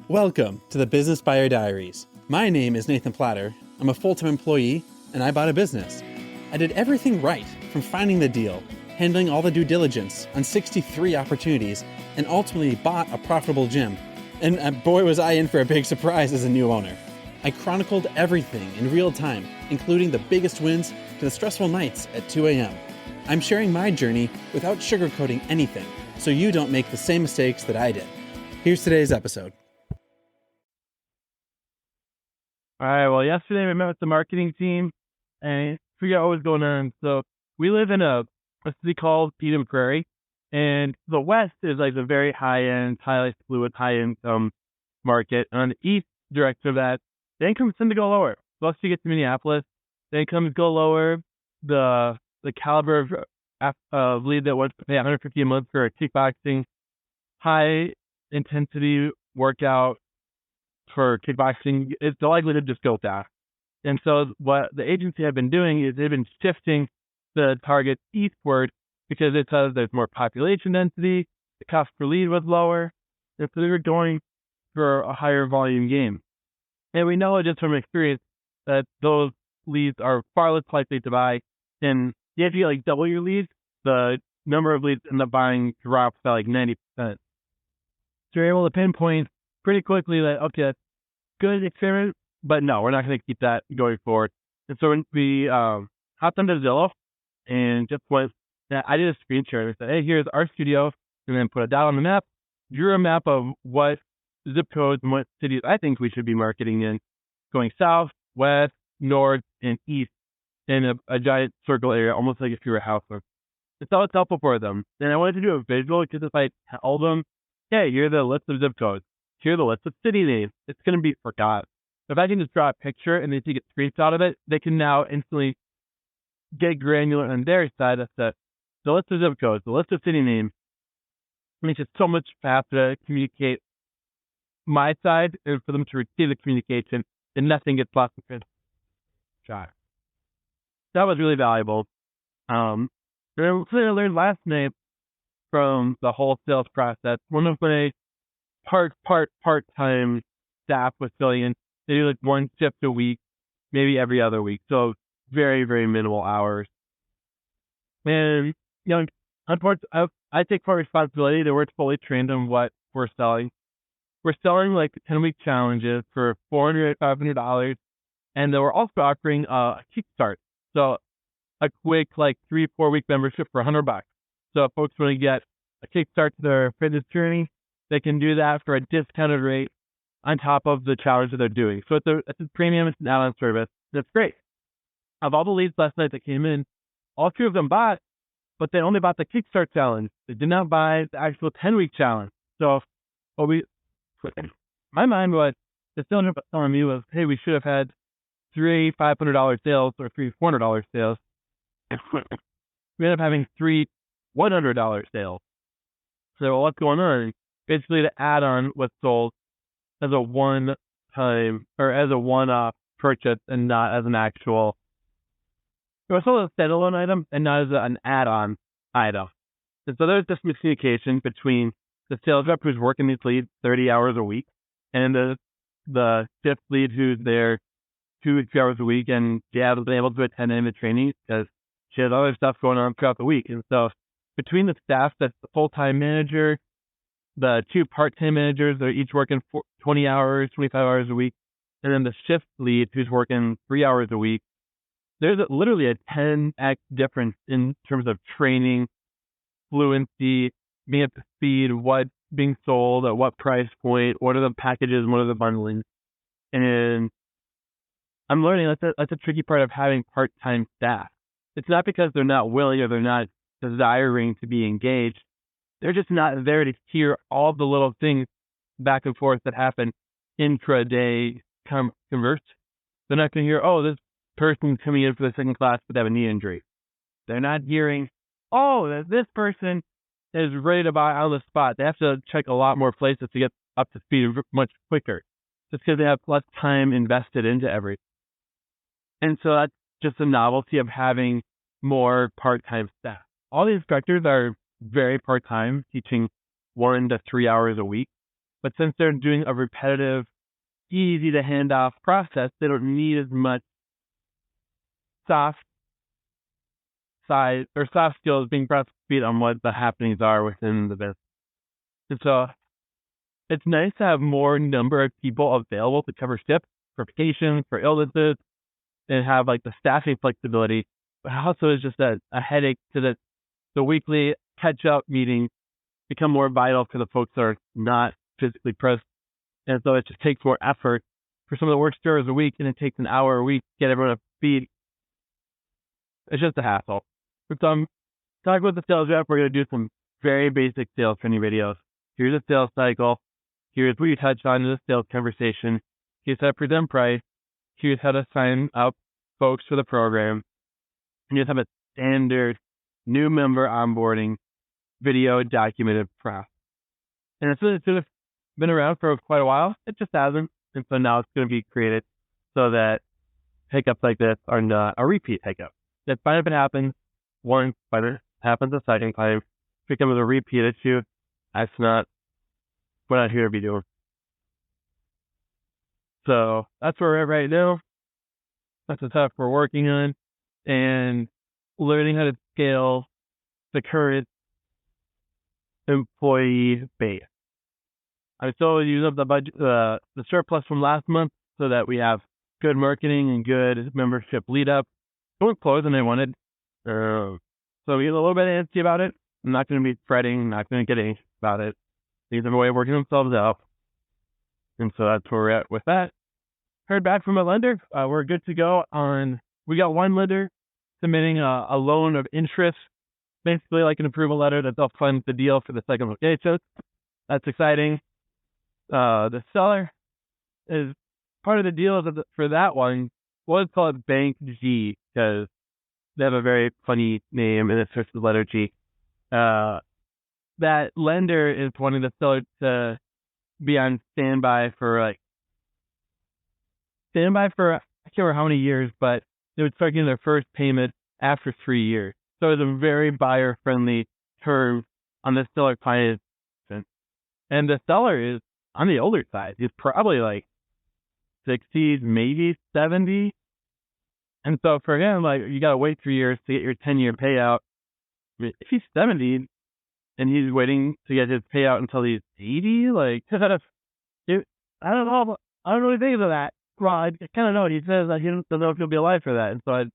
Welcome to the Business Buyer Diaries. My name is Nathan Platter. I'm a full-time employee, and I bought a business. I did everything right, from finding the deal, handling all the due diligence on 63 opportunities, and ultimately bought a profitable gym. And boy, was I in for a big surprise as a new owner. I chronicled everything in real time, including the biggest wins to the stressful nights at 2 a.m. I'm sharing my journey without sugarcoating anything, so you don't make the same mistakes that I did. Here's today's episode. All right, well, yesterday we met with the marketing team and figured out what was going on. So we live in a city called Eden Prairie, and the west is like the very high-end, highly affluent, high-income market. And on the east direction of that, the incomes tend to go lower. Once you get to Minneapolis, the incomes go lower. The caliber of lead that wants to pay $150 a month for a kickboxing, high-intensity workout for kickboxing, it's likely to just go down. And so what the agency had been doing is they've been shifting the target eastward because it says there's more population density, the cost per lead was lower, and so they were going for a higher volume game. And we know just from experience that those leads are far less likely to buy. And you have to get like double your leads, the number of leads end up buying drops by like 90%. So you're able to pinpoint pretty quickly that, okay, that's good experiment, but no, we're not going to keep that going forward. And so we hopped onto Zillow and just I did a screen share. I said, hey, here's our studio. And then put a dot on the map, drew a map of what zip codes and what cities I think we should be marketing in, going south, west, north, and east in a giant circle area, almost like if you were a house. It's all it's helpful for them. And I wanted to do a visual because if I tell them, hey, here's the list of zip codes, here's the list of city names, it's going to be forgotten. If I can just draw a picture and they take a screenshot of it, they can now instantly get granular on their side of the list of zip codes, the list of city names. It makes it so much faster to communicate my side and for them to receive the communication and nothing gets lost in translation. That was really valuable. Something I learned last night from the whole sales process, one of my part-time staff was filling in. They do like one shift a week, maybe every other week. So very, very minimal hours. And, unfortunately, I take full responsibility that we're fully trained on what we're selling. We're selling like 10-week challenges for $400, $500. And then we're also offering a kickstart. So a quick like 3-4 week membership for $100. So if folks want to get a kickstart to their fitness journey, they can do that for a discounted rate on top of the challenge that they're doing. So it's a premium, it's an add-on service. That's great. Of all the leads last night that came in, all 2 of them bought, but they only bought the Kickstart challenge. They did not buy the actual 10-week challenge. So my mind was, the sales rep telling me was, hey, we should have had 3 $500 sales or 3 $400 sales. We ended up having 3 $100 sales. So what's going on? Basically, the add-on was sold as a one-time or as a one-off purchase and not as an actual. It was sold as a standalone item and not as an add-on item. And so there's this miscommunication between the sales rep who's working these leads 30 hours a week and the fifth lead who's there 2 or 3 hours a week, and she hasn't been able to attend any of the trainings because she has other stuff going on throughout the week. And so between the staff, that's the full-time manager, the 2 part-time managers, they're each working 20 hours, 25 hours a week, and then the shift lead who's working 3 hours a week. There's literally a 10x difference in terms of training, fluency, being up to speed, what's being sold, at what price point, what are the packages, what are the bundling. And I'm learning that's a tricky part of having part-time staff. It's not because they're not willing or they're not desiring to be engaged. They're just not there to hear all the little things back and forth that happen intraday converse. They're not going to hear, oh, this person coming in for the second class but they have a knee injury. They're not hearing, oh, this person is ready to buy on the spot. They have to check a lot more places to get up to speed much quicker, just because they have less time invested into everything. And so that's just the novelty of having more part-time staff. All the instructors are very part-time, teaching 1 to 3 hours a week. But since they're doing a repetitive, easy to hand off process, they don't need as much soft side or soft skills being brought to speed on what the happenings are within the business. And so it's nice to have more number of people available to cover shifts for vacations, for illnesses, and have like the staffing flexibility. But also is just a headache to the weekly catch-up meetings become more vital for the folks that are not physically present. And so it just takes more effort for some of the work 2 hours a week, and it takes an hour a week to get everyone up to speed. It's just a hassle. So I'm talking with the sales rep. We're going to do some very basic sales training videos. Here's a sales cycle. Here's what you touch on in the sales conversation. Here's how to present price. Here's how to sign up folks for the program. And you just have a standard new member onboarding video documented process. And it's sort of been around for quite a while. It just hasn't. And so now it's going to be created so that hiccups like this are not a repeat hiccup. That's fine if it happens once, but it happens a second time. If it becomes a repeat issue, that's not what I'm here to be doing. So that's where we're at right now. That's the stuff we're working on, and learning how to scale the current employee base. I still use up the budget, the surplus from last month, so that we have good marketing and good membership lead up. It went closer than I wanted, so we get a little bit antsy about it. I'm not going to be fretting, not going to get anxious about it. These are a way of working themselves out, and so that's where we're at with that. Heard back from a lender. We're good to go on. We got one lender submitting a loan of interest, basically like an approval letter that they'll fund the deal for the second location. That's exciting. The seller is part of the deal for that one. Was called Bank G because they have a very funny name and it starts with the letter G. That lender is wanting the seller to be on standby for I can't remember how many years, but they would start getting their first payment after 3 years. So it's a very buyer-friendly term on the seller client. And the seller is on the older side. He's probably like 60s, maybe 70. And so for him, like, you got to wait 3 years to get your 10-year payout. I mean, if he's 70 and he's waiting to get his payout until he's 80, like, I don't know. I don't really think of that. Well, I kind of know. He says that he doesn't know if he'll be alive for that. And so I'm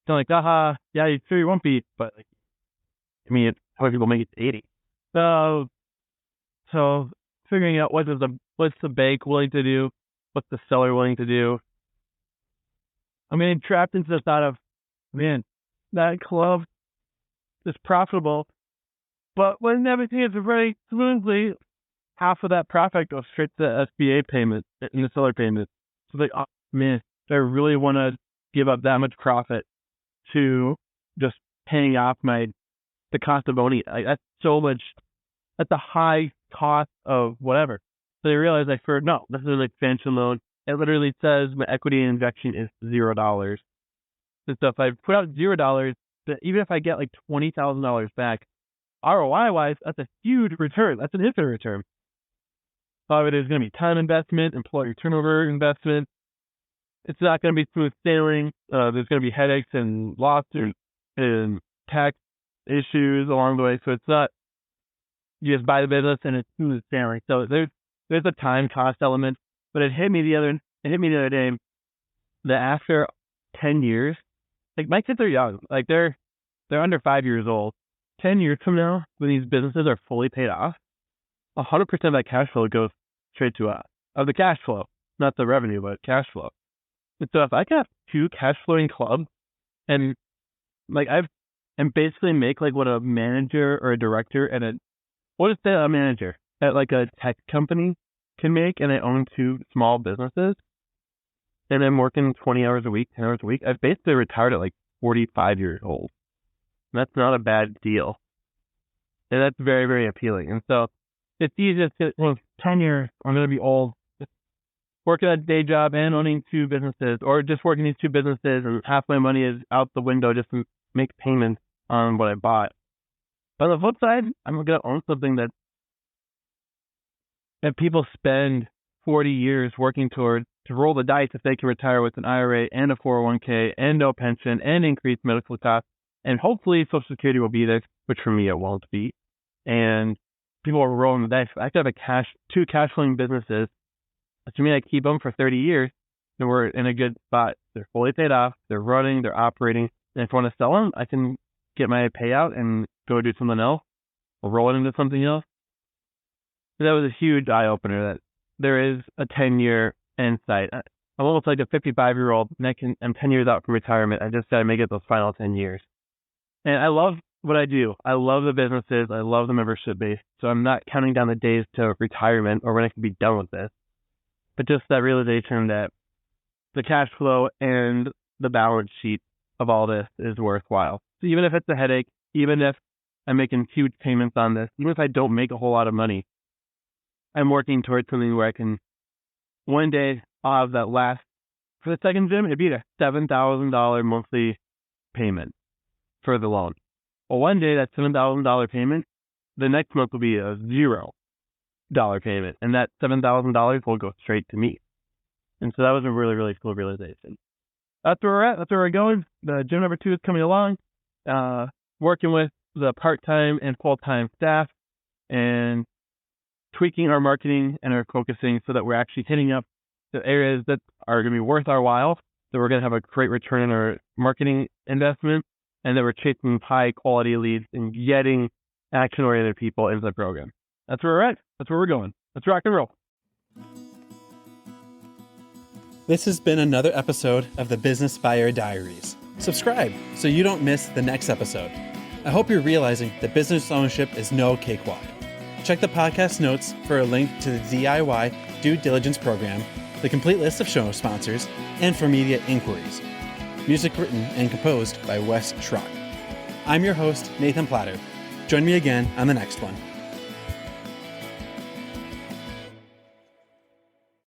like, yeah, you sure he won't be. But, like, I mean, how many people make it to 80? So figuring out what's the bank willing to do, what's the seller willing to do. I'm getting trapped into the thought of, man, that club is profitable, but when everything is very smoothly, half of that profit goes straight to the SBA payment and the seller payment. So like, oh, man, do I really want to give up that much profit to just paying off the cost of owning it? Like, that's so much. That's a high cost of whatever. So they realized, like, no, this is an expansion loan. It literally says my equity injection is $0. And so if I put out $0, but even if I get like $20,000 back, ROI-wise, that's a huge return. That's an infinite return. So there's going to be time investment, employee turnover investment. It's not going to be smooth sailing. There's going to be headaches and lawsuits and tax issues along the way. So it's not, you just buy the business and it's smooth sailing. So there's a time cost element. But it hit me the other day that after 10 years, like, my kids are young, like they're under 5 years old. 10 years from now, when these businesses are fully paid off, 100% of that cash flow goes straight to us. Of the cash flow, not the revenue, but cash flow. And so if I got 2 cash flowing clubs, and like and basically make like what a manager or a director we'll just say a manager at like a tech company can make, and I own 2 small businesses, and I'm working 20 hours a week, 10 hours a week. I've basically retired at like 45 years old. And that's not a bad deal. And that's very, very appealing. And so it's easy to, 10 years, I'm going to be old, working at a day job and owning 2 businesses, or just working these 2 businesses, and half my money is out the window just to make payments on what I bought. But on the flip side, I'm going to own something that And people spend 40 years working to roll the dice if they can retire with an IRA and a 401k and no pension and increased medical costs. And hopefully Social Security will be there, which for me it won't be. And people are rolling the dice. I could have two cash flowing businesses. Assuming I keep them for 30 years, then we're in a good spot. They're fully paid off. They're running. They're operating. And if I want to sell them, I can get my payout and go do something else or roll it into something else. So that was a huge eye opener that there is a 10-year end sight. I'm almost like a 55-year-old, and I'm 10 years out from retirement. I just got to make it those final 10 years. And I love what I do. I love the businesses. I love the membership base. So I'm not counting down the days to retirement or when I can be done with this. But just that realization that the cash flow and the balance sheet of all this is worthwhile. So even if it's a headache, even if I'm making huge payments on this, even if I don't make a whole lot of money, I'm working towards something where I can, one day, I'll have that last, for the second gym, it'd be a $7,000 monthly payment for the loan. Well, one day, that $7,000 payment, the next month will be a $0 payment, and that $7,000 will go straight to me. And so that was a really, really cool realization. That's where we're at. That's where we're going. The gym number 2 is coming along, working with the part-time and full-time staff and tweaking our marketing and our focusing so that we're actually hitting up the areas that are going to be worth our while, that we're going to have a great return on our marketing investment, and that we're chasing high-quality leads and getting action-oriented people into the program. That's where we're at. That's where we're going. Let's rock and roll. This has been another episode of the Business Buyer Diaries. Subscribe so you don't miss the next episode. I hope you're realizing that business ownership is no cakewalk. Check the podcast notes for a link to the DIY Due Diligence program, the complete list of show sponsors, and for media inquiries. Music written and composed by Wes Schrock. I'm your host, Nathan Platter. Join me again on the next one.